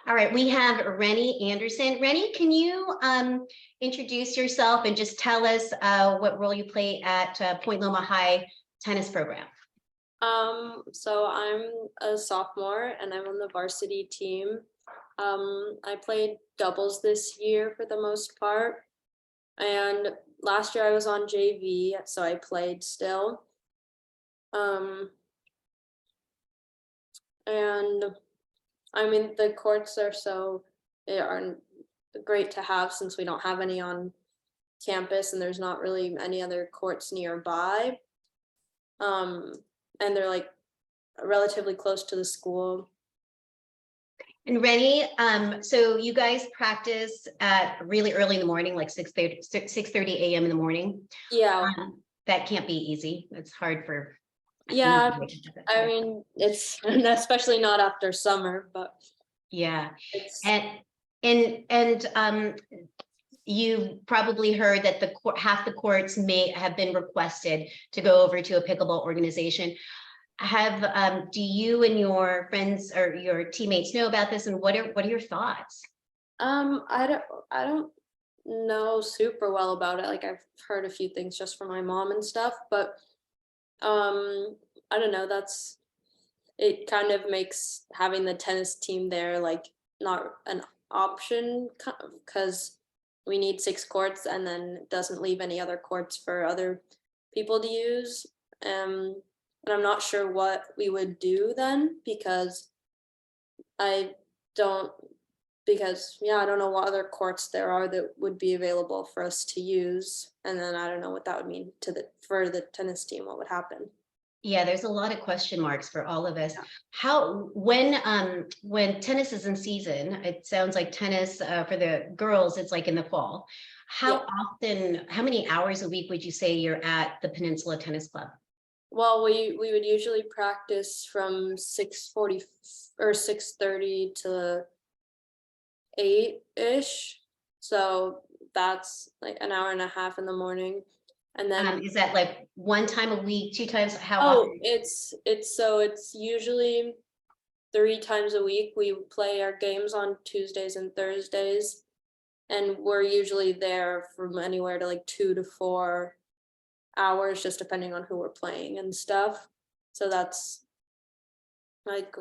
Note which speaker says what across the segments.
Speaker 1: All right, we have Rennie Anderson. Rennie, can you introduce yourself and just tell us what role you play at Point Loma High tennis program?
Speaker 2: So I'm a sophomore and I'm on the varsity team. I played doubles this year for the most part. And last year I was on JV, so I played still. And I mean, the courts they are great to have since we don't have any on campus and there's not really any other courts nearby. And they're like relatively close to the school.
Speaker 1: And Rennie, so you guys practice at really early in the morning, like 6:30 a.m. in the morning.
Speaker 2: Yeah.
Speaker 1: That can't be easy. It's hard for.
Speaker 2: Yeah, I mean, it's especially not after summer, but
Speaker 1: yeah.
Speaker 2: it's
Speaker 1: And you probably heard that half the courts may have been requested to go over to a pickleball organization. Do you and your friends or your teammates know about this, and what are your thoughts?
Speaker 2: I don't know super well about it. Like I've heard a few things just from my mom and stuff, but I don't know, it kind of makes having the tennis team there like not an option because we need 6 courts and then it doesn't leave any other courts for other people to use. And I'm not sure what we would do then because I don't I don't know what other courts there are that would be available for us to use. And then I don't know what that would mean for the tennis team, what would happen.
Speaker 1: Yeah, there's a lot of question marks for all of us.
Speaker 2: Yeah.
Speaker 1: When tennis is in season, it sounds like tennis for the girls, it's like in the fall. How many hours a week would you say you're at the Peninsula Tennis Club?
Speaker 2: Well, we would usually practice from 6:40 or 6:30 to 8-ish. So that's like an hour and a half in the morning. And then
Speaker 1: Is that like one time a week, 2 times? How often?
Speaker 2: it's usually 3 times a week. We play our games on Tuesdays and Thursdays, and we're usually there from anywhere to like 2 to 4 hours, just depending on who we're playing and stuff. So that's like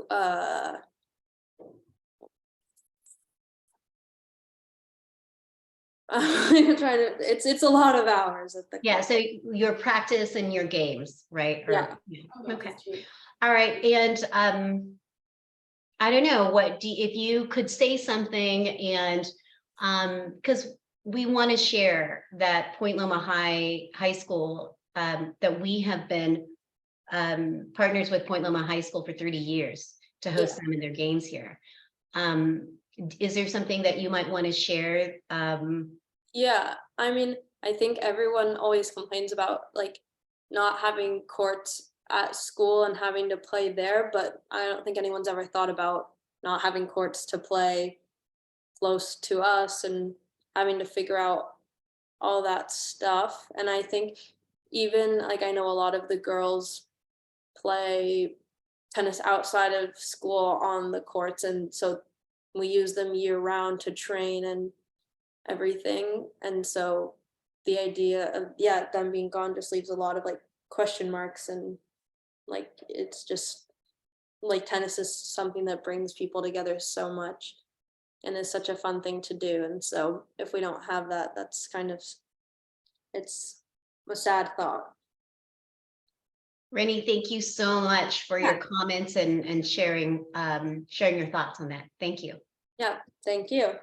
Speaker 2: I'm trying to it's a lot of hours at the
Speaker 1: Yeah, so your practice and your games, right?
Speaker 2: Yeah.
Speaker 1: Okay. All right. And I don't know if you could say something, and because we want to share that Point Loma High School, that we have been partners with Point Loma High School for 30 years to host them in their games here. Is there something that you might want to share?
Speaker 2: Yeah, I mean, I think everyone always complains about like not having courts at school and having to play there, but I don't think anyone's ever thought about not having courts to play close to us and having to figure out all that stuff. And I think even like I know a lot of the girls play tennis outside of school on the courts, and so we use them year round to train and everything. And so the idea of them being gone just leaves a lot of like question marks, and like it's just like tennis is something that brings people together so much and is such a fun thing to do. And so if we don't have that, that's kind of it's a sad thought.
Speaker 1: Rennie, thank you so much for your comments and sharing your thoughts on that. Thank you.
Speaker 2: Yeah, thank you.